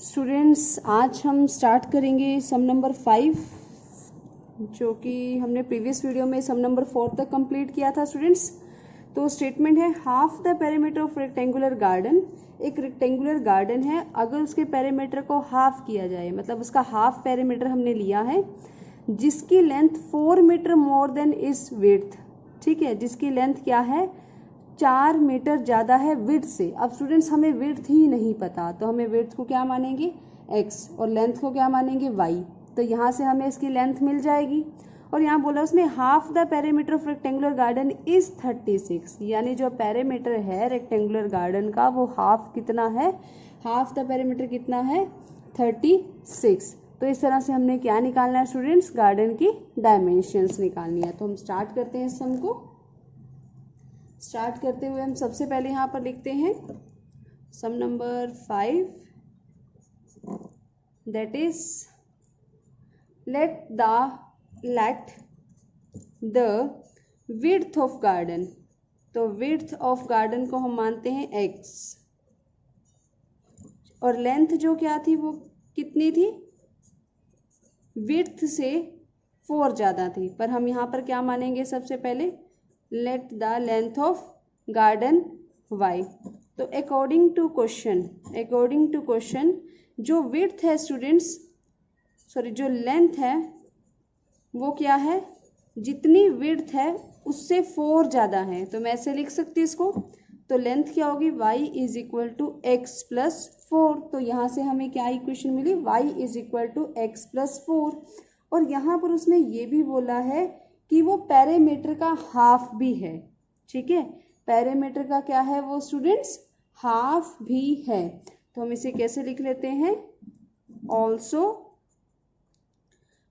Students आज हम start करेंगे सम नंबर 5 जो कि हमने प्रीवियस वीडियो में सम नंबर 4 तक कंप्लीट किया था स्टूडेंट्स। तो स्टेटमेंट है half the perimeter of rectangular garden. एक रेक्टेंगुलर गार्डन है, अगर उसके पेरीमीटर को हाफ किया जाए मतलब उसका हाफ पेरीमीटर हमने लिया है जिसकी length 4 metre more than is width. ठीक है, जिसकी लेंथ क्या है 4 मीटर ज़्यादा है विड्थ से। अब स्टूडेंट्स हमें विड्थ ही नहीं पता तो हमें विड्थ को क्या मानेंगे x और लेंथ को क्या मानेंगे y। तो यहाँ से हमें इसकी लेंथ मिल जाएगी और यहाँ बोला उसने half the perimeter of rectangular garden is 36, यानी जो पेरीमीटर है रेक्टेंगुलर गार्डन का वो हाफ कितना है, हाफ द पेरीमीटर कितना है 36। तो इस तरह से हमने क्या निकालना है स्टूडेंट्स, गार्डन की डायमेंशंस निकालनी है। तो हम स्टार्ट करते हैं इस सम को। स्टार्ट करते हुए हम सबसे पहले यहाँ पर लिखते हैं some number 5, that is let the width of garden. तो विड्थ ऑफ गार्डन को हम मानते हैं x और लेंथ जो क्या थी वो कितनी थी, विड्थ से 4 ज़्यादा थी, पर हम यहाँ पर क्या मानेंगे सबसे पहले let the length of garden y। तो अकॉर्डिंग टू क्वेश्चन जो विड्थ है स्टूडेंट्स, सॉरी जो लेंथ है वो क्या है, जितनी विड्थ है उससे 4 ज़्यादा है। तो मैं ऐसे लिख सकती हूँ इसको। तो लेंथ क्या होगी y is equal to x plus 4। तो यहाँ से हमें क्या इक्वेशन मिली, y is equal to x plus 4। और यहाँ पर उसने ये भी बोला है कि वो पेरीमीटर का हाफ भी है। ठीक है, पेरीमीटर का क्या है वो स्टूडेंट्स, हाफ भी है। तो हम इसे कैसे लिख लेते हैं, ऑल्सो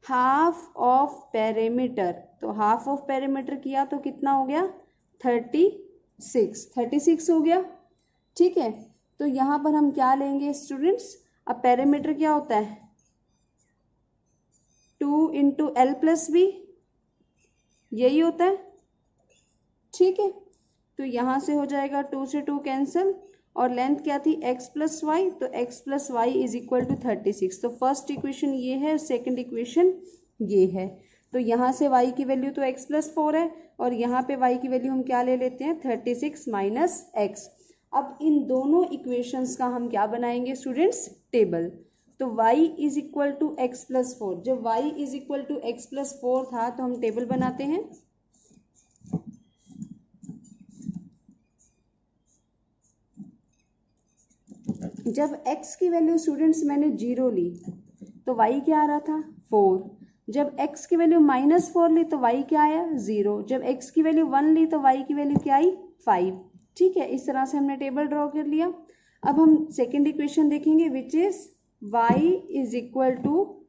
हाफ ऑफ पेरीमीटर। तो हाफ ऑफ पेरीमीटर किया तो कितना हो गया 36 हो गया। ठीक है, तो यहाँ पर हम क्या लेंगे स्टूडेंट्स, अब पेरीमीटर क्या होता है 2 इंटू एल प्लस बी, यही होता है। ठीक है, तो यहाँ से हो जाएगा 2 से 2 कैंसिल और लेंथ क्या थी x प्लस वाई, तो x plus y is equal to 36। तो फर्स्ट इक्वेशन ये है, सेकंड इक्वेशन ये है। तो यहाँ से y की वैल्यू तो x प्लस 4 है और यहाँ पे y की वैल्यू हम क्या ले लेते हैं 36 माइनस x। अब इन दोनों इक्वेशंस का हम क्या बनाएंगे स्टूडेंट्स, टेबल। तो y is equal to x plus 4, जब y is equal to x plus 4 था तो हम टेबल बनाते हैं। जब x की वैल्यू स्टूडेंट्स मैंने 0 ली तो y क्या आ रहा था 4। जब x की वैल्यू -4 ली तो y क्या आया 0। जब x की वैल्यू 1 ली तो y की वैल्यू क्या आई 5। ठीक है, इस तरह से हमने टेबल ड्रॉ कर लिया। अब हम सेकेंड इक्वेशन देखेंगे which is y is equal to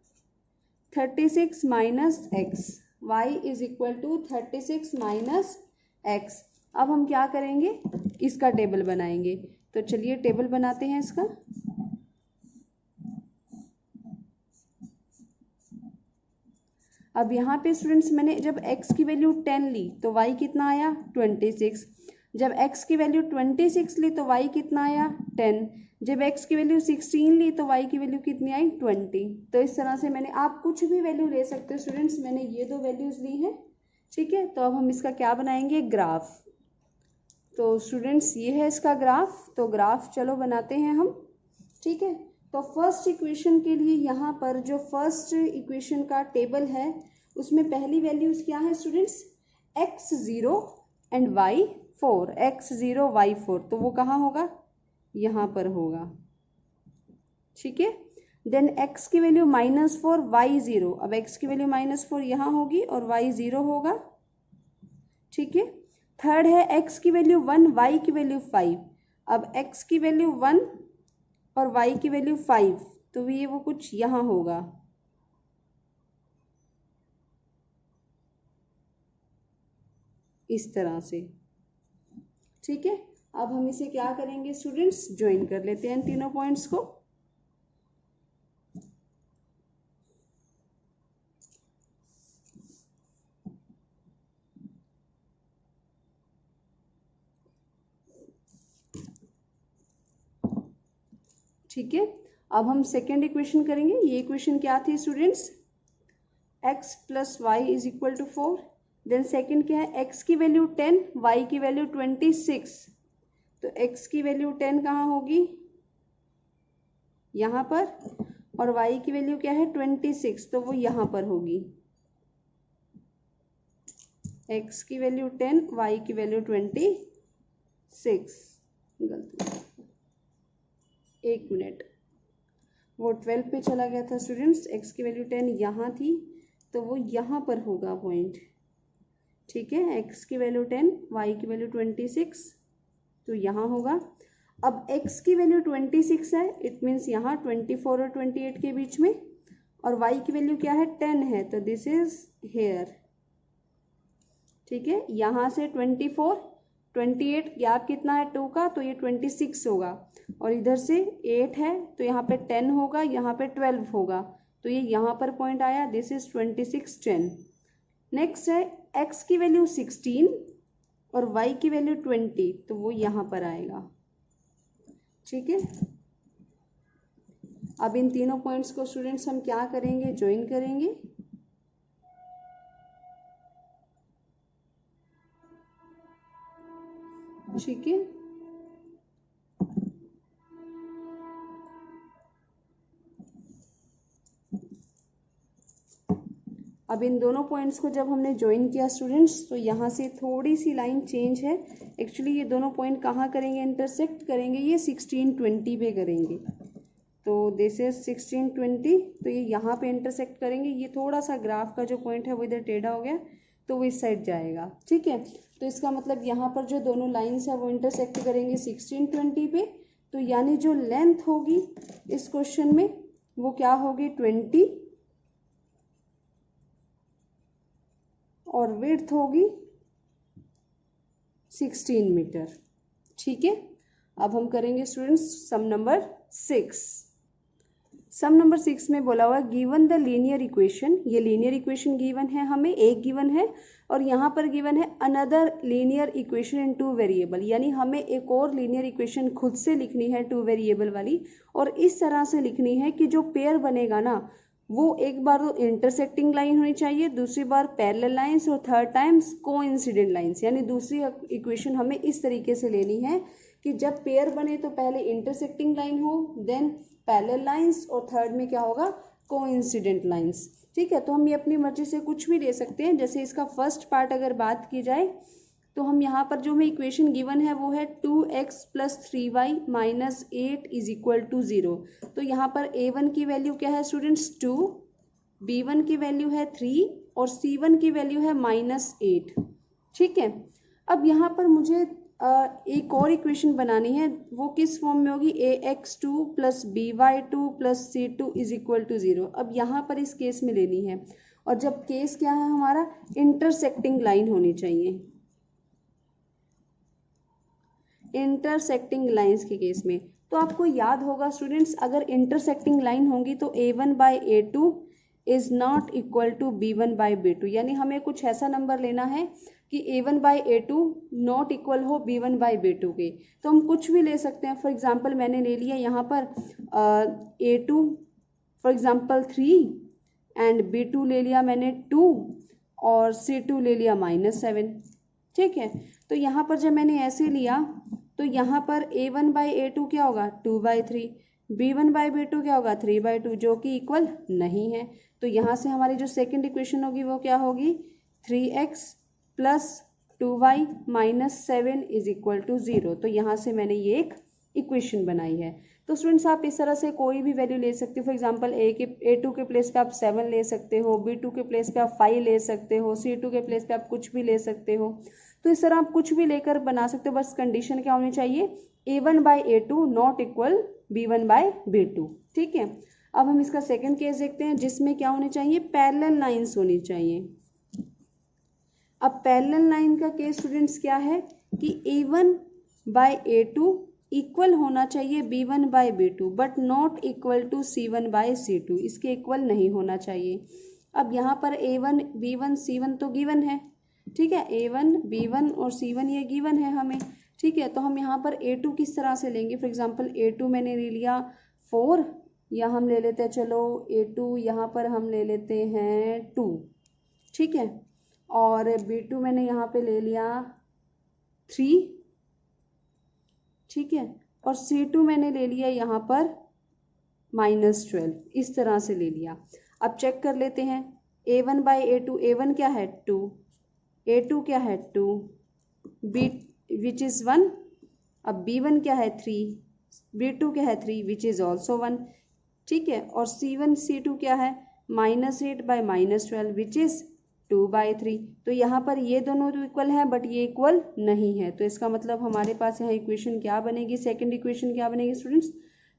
36 minus x. y is equal to 36 minus x. अब हम क्या करेंगे, इसका टेबल बनाएंगे। तो चलिए टेबल बनाते हैं इसका। अब यहाँ पे स्टूडेंट्स मैंने जब x की वैल्यू 10 ली तो y कितना आया 26। जब x की वैल्यू 26 ली तो y कितना आया 10। जब x की वैल्यू 16 ली तो y की वैल्यू कितनी आई 20। तो इस तरह से मैंने, आप कुछ भी वैल्यू ले सकते हो स्टूडेंट्स, मैंने ये दो वैल्यूज ली हैं। ठीक है, तो अब हम इसका क्या बनाएंगे, ग्राफ। तो स्टूडेंट्स ये है इसका ग्राफ। तो ग्राफ चलो बनाते हैं हम। ठीक है, तो फर्स्ट इक्वेशन के लिए यहाँ पर जो फर्स्ट इक्वेशन का टेबल है उसमें पहली वैल्यूज क्या है students, x0 and y4, x0 y4। तो वो कहाँ होगा, यहाँ पर होगा। ठीक है, देन x की वैल्यू -4 y0, अब x की वैल्यू -4 यहाँ होगी और y0 होगा। ठीक है, थर्ड है x की वैल्यू 1 y की वैल्यू 5। अब x की वैल्यू 1 और y की वैल्यू 5, तो ये वो कुछ यहाँ होगा। इस तरह से। ठीक है, अब हम इसे क्या करेंगे स्टूडेंट्स, ज्वाइन कर लेते हैं तीनों पॉइंट्स को। ठीक है, अब हम सेकेंड इक्वेशन करेंगे। ये इक्वेशन क्या थी students, x plus y is equal to 4। Then second क्या है, x की वैल्यू 10, y की वैल्यू 26। तो x की वैल्यू 10 कहाँ होगी, यहाँ पर, और y की वैल्यू क्या है 26, तो वो यहाँ पर होगी। x की वैल्यू 10, y की वैल्यू 26। गलती, एक मिनट, वो 12 पे चला गया था स्टूडेंट्स। x की वैल्यू 10 यहाँ थी, तो वो यहाँ पर होगा पॉइंट। ठीक है, x की वैल्यू 10, y की वैल्यू 26, तो यहाँ होगा। अब x की वैल्यू 26 है, इट मीन्स यहाँ 24 और 28 के बीच में, और y की वैल्यू क्या है 10 है, तो दिस इज हेयर। ठीक है, यहाँ से 24, 28 गैप कितना है 2 का, तो ये 26 होगा, और इधर से 8 है, तो यहाँ पे 10 होगा, यहाँ पे 12 होगा, तो ये यहाँ पर पॉइंट आया, दिस इज 26, 10। नेक्स्ट है x की वैल्यू 16 और y की वैल्यू 20, तो वो यहाँ पर आएगा। ठीक है, अब इन तीनों पॉइंट्स को स्टूडेंट्स हम क्या करेंगे, ज्वाइन करेंगे। ठीक है, अब इन दोनों पॉइंट्स को जब हमने ज्वाइन किया स्टूडेंट्स, तो यहाँ से थोड़ी सी लाइन चेंज है। एक्चुअली ये दोनों पॉइंट कहाँ करेंगे, इंटरसेक्ट करेंगे, ये 16, 20 पे करेंगे। तो दिस इज 16, 20, तो ये यहाँ पे इंटरसेक्ट करेंगे। ये थोड़ा सा ग्राफ का जो पॉइंट है वो इधर टेढ़ा हो गया, तो वो इस साइड जाएगा। ठीक है, तो इसका मतलब यहाँ पर जो दोनों लाइन्स है वो इंटरसेक्ट करेंगे 16, 20 पे। तो यानी जो लेंथ होगी इस क्वेश्चन में वो क्या होगी 20, और विड्थ होगी 16 मीटर। ठीक है, अब हम करेंगे स्टूडेंट्स सम नंबर 6। सम नंबर 6 में बोला हुआ गिवन द लीनियर इक्वेशन। ये लीनियर इक्वेशन गिवन है, हमें एक गिवन है, और यहाँ पर गिवन है another linear equation in 2 variable, यानी हमें एक और लीनियर इक्वेशन खुद से लिखनी है 2 वेरिएबल वाली, और इस तरह से लिखनी है कि जो पेयर बनेगा ना, वो एक बार तो इंटरसेक्टिंग लाइन होनी चाहिए, दूसरी बार पैरेलल लाइंस, और थर्ड टाइम्स कोइंसिडेंट लाइंस। यानी दूसरी इक्वेशन हमें इस तरीके से लेनी है कि जब पेयर बने तो पहले इंटरसेक्टिंग लाइन हो, देन पैरेलल लाइंस, और थर्ड में क्या होगा कोइंसिडेंट लाइंस। ठीक है, तो हम ये अपनी मर्जी से कुछ भी ले सकते हैं। जैसे इसका फर्स्ट पार्ट अगर बात की जाए, तो हम यहाँ पर जो हमें इक्वेशन गिवन है वो है 2x plus 3y minus 8 is equal to 0। तो यहाँ पर a1 की वैल्यू क्या है स्टूडेंट्स 2, b1 की वैल्यू है 3, और c1 की वैल्यू है -8। ठीक है, अब यहाँ पर मुझे एक और इक्वेशन बनानी है, वो किस फॉर्म में होगी, ax2 plus by2 plus c2 is equal to 0। अब यहाँ पर इस केस में लेनी है, और जब केस क्या है हमारा इंटरसेक्टिंग लाइन होनी चाहिए, इंटरसेक्टिंग लाइंस के केस में। तो आपको याद होगा स्टूडेंट्स, अगर इंटरसेक्टिंग लाइन होंगी तो a1 by a2 is not equal to b1 by b2, यानी हमें कुछ ऐसा नंबर लेना है कि a1 by a2 not equal हो b1 बाई b2 के। तो हम कुछ भी ले सकते हैं। फॉर एग्जांपल मैंने ले लिया यहाँ पर a2 for example 3, and b2 ले लिया मैंने 2, और c2 ले लिया -7। ठीक है, तो यहाँ पर जब मैंने ऐसे लिया, तो यहाँ पर a1 बाई a2 क्या होगा 2/3, b1 बाई b2 क्या होगा 3/2, जो कि इक्वल नहीं है। तो यहाँ से हमारी जो सेकंड इक्वेशन होगी वो क्या होगी 3x plus 2y minus 7 is equal to 0। तो यहाँ से मैंने ये एक इक्वेशन बनाई है। तो स्टूडेंट्स आप इस तरह से कोई भी वैल्यू ले सकते हो। फॉर एग्जांपल a2 के प्लेस पे आप 7 ले सकते हो, b2 के प्लेस पे आप 5 ले सकते हो, c2 के प्लेस पे आप कुछ भी ले सकते हो। तो इस तरह आप कुछ भी लेकर बना सकते हो, बस कंडीशन क्या होनी चाहिए a1 by a2 not equal b1 by b2। ठीक है, अब हम इसका सेकंड केस देखते हैं, जिसमें क्या होनी चाहिए पैरेलल लाइंस होनी चाहिए। अब पैरेलल लाइन का केस स्टूडेंट्स क्या है कि a1 बाई a2 इक्वल होना चाहिए b1 by b2, but not equal to c1 by c2, इसके इक्वल नहीं होना चाहिए। अब यहाँ पर a1 b1 c1 तो गिवन है। ठीक है, a1 b1 और c1 ये गिवन है हमें। ठीक है, तो हम यहाँ पर a2 किस तरह से लेंगे। फॉर एग्जांपल a2 मैंने ले लिया 4, या हम ले लेते हैं चलो A2 यहाँ पर हम ले लेते हैं 2, ठीक है, और B2 मैंने यहाँ पे ले लिया 3, ठीक है, और C2 मैंने ले लिया यहाँ पर -12, इस तरह से ले लिया। अब चेक कर लेते हैं A1 बाई A2, A1 क्या है 2, A2 क्या है 2, B विच इज़ 1, अब B1 क्या है 3, B2 क्या है 3 विच इज़ ऑल्सो 1, ठीक है, और C1 C2 क्या है -8 बाई -12 विच इज़ 2/3। तो यहाँ पर ये दोनों तो इक्वल है बट ये इक्वल नहीं है, तो इसका मतलब हमारे पास यहाँ इक्वेशन क्या बनेगी, सेकंड इक्वेशन क्या बनेगी students,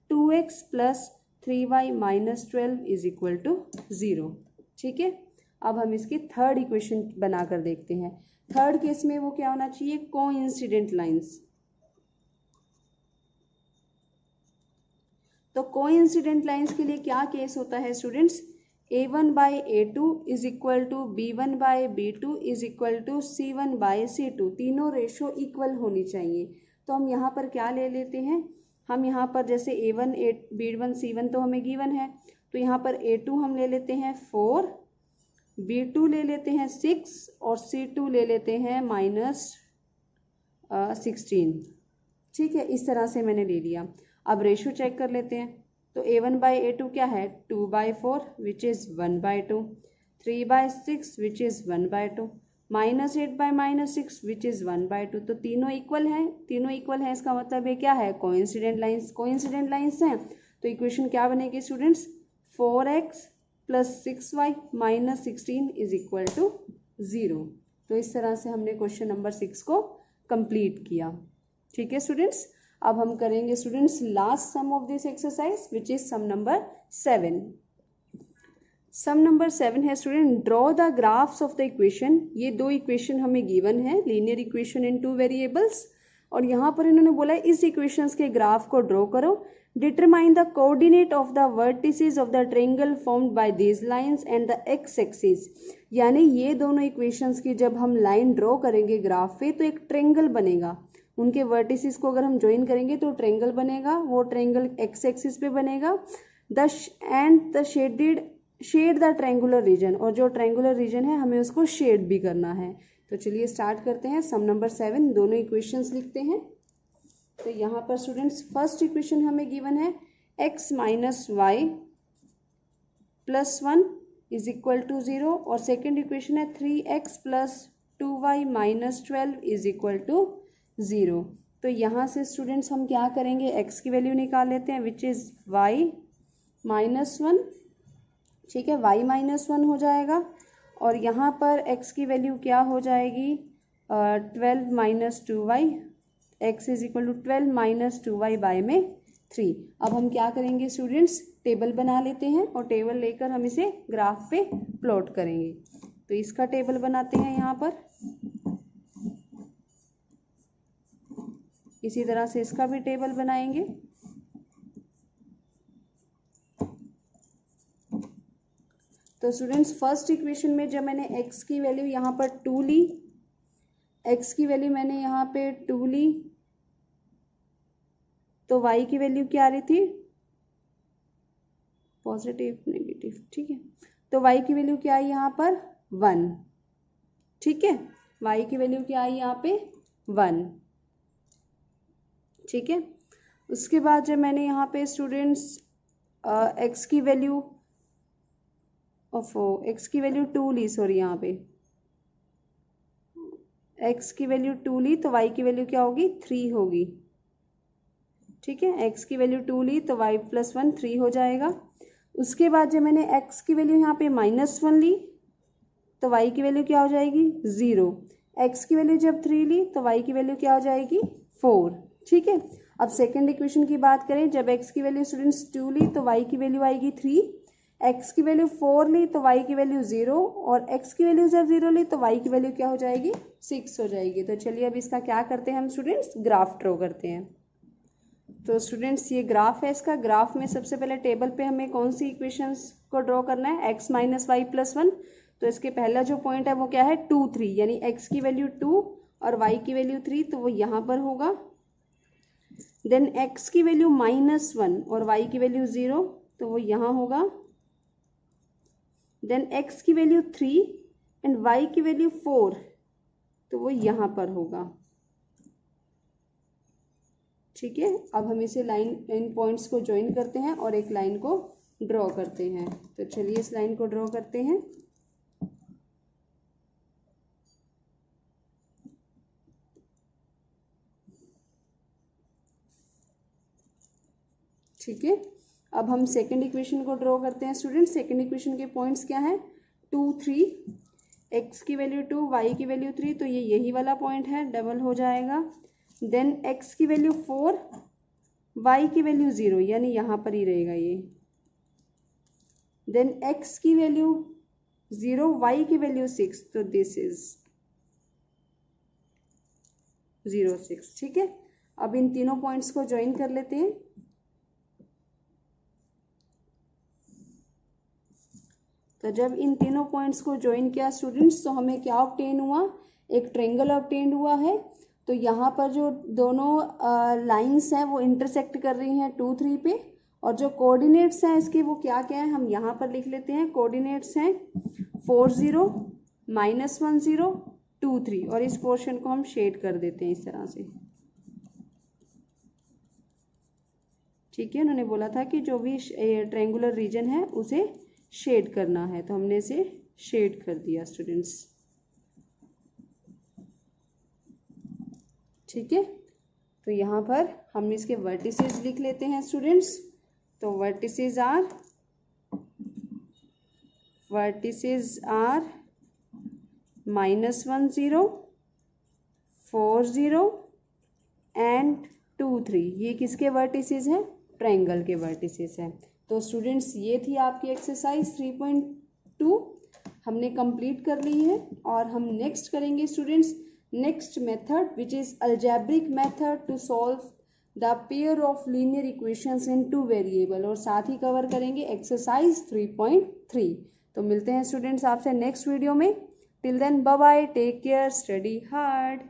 2x + 3y - 12 is equal to 0, ठीक है। अब हम इसकी थर्ड इक्वेशन बनाकर देखते हैं। थर्ड केस में वो क्या होना चाहिए, कोइंसिडेंट लाइंस। तो कोइंसिडेंट लाइंस के लिए क्या केस होता है students, A1 by A2 is equal to B1 by B2 is equal to C1 by C2, तीनों रेशो इक्वल होनी चाहिए। तो हम यहाँ पर क्या ले लेते हैं, हम यहाँ पर जैसे A1 B1 C1 तो हमें गिवन है, तो यहाँ पर A2 हम ले लेते हैं 4, B2 ले लेते हैं 6 और C2 ले लेते हैं -16, ठीक है, इस तरह से मैंने ले लिया। अब रेशो चेक कर लेते हैं, तो A1 बाई A2 क्या है 2/4 which is 1/2, 3/6 which is 1/2, -8 by -6 which is 1/2। तो तीनों इक्वल हैं, तीनों इक्वल हैं, इसका मतलब ये क्या है, कोइंसिडेंट लाइंस। कोइंसिडेंट लाइंस हैं तो इक्वेशन क्या बनेगी students, 4x + 6y - 16 is equal to 0। तो इस तरह से हमने क्वेश्चन नंबर 6 को कंप्लीट किया, ठीक है स्टूडेंट्स। अब हम करेंगे students last sum of this exercise which is sum number 7। Sum number 7 है student, draw the graphs of the equation. ये दो इक्वेशन हमें गिवन है, लीनियर इक्वेशन इन 2 वेरिएबल्स, और यहाँ पर इन्होंने बोला है इस इक्वेशंस के ग्राफ को ड्रॉ करो। Determine the coordinate of the vertices of the triangle formed by these lines and the x axis. यानी ये दोनों इक्वेशंस की जब हम लाइन ड्रॉ करेंगे ग्राफ पे तो एक ट्रायंगल बनेगा, उनके वर्टिसेस को अगर हम ज्वाइन करेंगे तो ट्रायंगल बनेगा, वो ट्रायंगल एक्स एक्सिस पे बनेगा। The shade the triangular region, और जो ट्रायंगुलर रीजन है हमें उसको शेड भी करना है। तो चलिए स्टार्ट करते हैं। सम नंबर 7 दोनों इक्वेशंस लिखते हैं। तो यहाँ पर स्टूडेंट्स फर्स्ट इक्वेशन हमें गिवन है x - y + 1 is equal to 0, और सेकेंड इक्वेशन है 3x + 2y - 12 is equal to 0। तो यहाँ से स्टूडेंट्स हम क्या करेंगे, x की वैल्यू निकाल लेते हैं विच इज़ y - 1, ठीक है, y - 1 हो जाएगा, और यहाँ पर x की वैल्यू क्या हो जाएगी 12 - 2y, x is equal to 12 - 2y by में 3। अब हम क्या करेंगे स्टूडेंट्स, टेबल बना लेते हैं और टेबल लेकर हम इसे ग्राफ पे प्लॉट करेंगे। तो इसका टेबल बनाते हैं यहाँ पर, इसी तरह से इसका भी टेबल बनाएंगे। तो स्टूडेंट्स फर्स्ट इक्वेशन में जब मैंने x की वैल्यू यहाँ पर 2 ली, x की वैल्यू मैंने यहाँ पे 2 ली, तो y की वैल्यू क्या आ रही थी, पॉजिटिव नेगेटिव, ठीक है, तो y की वैल्यू क्या आई यहाँ पर 1, ठीक है, y की वैल्यू क्या आई यहाँ पे 1, ठीक है। उसके बाद जब मैंने यहाँ पे स्टूडेंट्स x की वैल्यू x की वैल्यू 2 ली, सॉरी यहाँ पे x की वैल्यू 2 ली तो y की वैल्यू क्या होगी 3 होगी, ठीक है, x की वैल्यू 2 ली तो y + 1 3 हो जाएगा। उसके बाद जब मैंने x की वैल्यू यहाँ पे -1 ली तो y की वैल्यू क्या हो जाएगी 0, x की वैल्यू जब 3 ली तो y की वैल्यू क्या हो जाएगी 4, ठीक है। अब सेकेंड इक्वेशन की बात करें, जब x की वैल्यू स्टूडेंट्स 2 ली तो y की वैल्यू आएगी 3, x की वैल्यू 4 ली तो y की वैल्यू 0, और x की वैल्यू जब 0 ली तो y की वैल्यू क्या हो जाएगी 6 हो जाएगी। तो चलिए अब इसका क्या करते हैं हम स्टूडेंट्स, ग्राफ ड्रॉ करते हैं। तो स्टूडेंट्स ये ग्राफ है, इसका ग्राफ में सबसे पहले टेबल पे हमें कौन सी इक्वेशंस को ड्रॉ करना है, x - y + 1। तो इसके पहला जो पॉइंट है वो क्या है 2 3, यानी x की वैल्यू 2 और y की वैल्यू 3, तो वो यहाँ पर होगा। देन x की वैल्यू -1 और y की वैल्यू 0, तो वो यहाँ होगा। देन x की वैल्यू 3 एंड y की वैल्यू 4, तो वो यहाँ पर होगा। ठीक है, अब हम इसे लाइन इन पॉइंट्स को ज्वाइन करते हैं और एक लाइन को ड्रॉ करते हैं। तो चलिए इस लाइन को ड्रॉ करते हैं। ठीक है, अब हम सेकंड इक्वेशन को ड्रॉ करते हैं स्टूडेंट। सेकंड इक्वेशन के पॉइंट्स क्या है, 2 3, x की वैल्यू 2, y की वैल्यू 3, तो ये यही वाला पॉइंट है, डबल हो जाएगा। देन x की वैल्यू 4, y की वैल्यू 0, यानी यहाँ पर ही रहेगा ये। देन x की वैल्यू 0, y की वैल्यू 6, तो दिस इज 0 6। ठीक है, अब इन तीनों पॉइंट्स को ज्वाइन कर लेते हैं। तो जब इन तीनों पॉइंट्स को ज्वाइन किया स्टूडेंट्स, तो हमें क्या ऑब्टेन हुआ, एक ट्रायंगल ऑब्टेन हुआ है। तो यहाँ पर जो दोनों लाइंस हैं वो इंटरसेक्ट कर रही हैं 2 3 पे, और जो कोऑर्डिनेट्स हैं इसके वो क्या क्या है, हम यहाँ पर लिख लेते हैं। कोऑर्डिनेट्स हैं 4 0, -1 0, 2 3, और इस पोर्शन को हम शेड कर देते हैं इस तरह से। ठीक है, उन्होंने बोला था कि जो भी ट्रायंगुलर रीजन है उसे शेड करना है, तो हमने इसे शेड कर दिया स्टूडेंट्स। ठीक है, तो यहाँ पर हम इसके वर्टिसेस लिख लेते हैं स्टूडेंट्स। तो वर्टिसेस आर -1 0, 4 0 एंड 2 3। ये किसके वर्टिसेस हैं, ट्रायंगल के वर्टिसेस हैं। तो स्टूडेंट्स ये थी आपकी एक्सरसाइज 3.2 हमने कंप्लीट कर ली है। और हम नेक्स्ट करेंगे students next method which is algebraic method to solve the pair of linear equations in 2 variable, और साथ ही कवर करेंगे एक्सरसाइज 3.3। तो मिलते हैं स्टूडेंट्स आपसे नेक्स्ट वीडियो में। Till then bye bye, take care, study hard.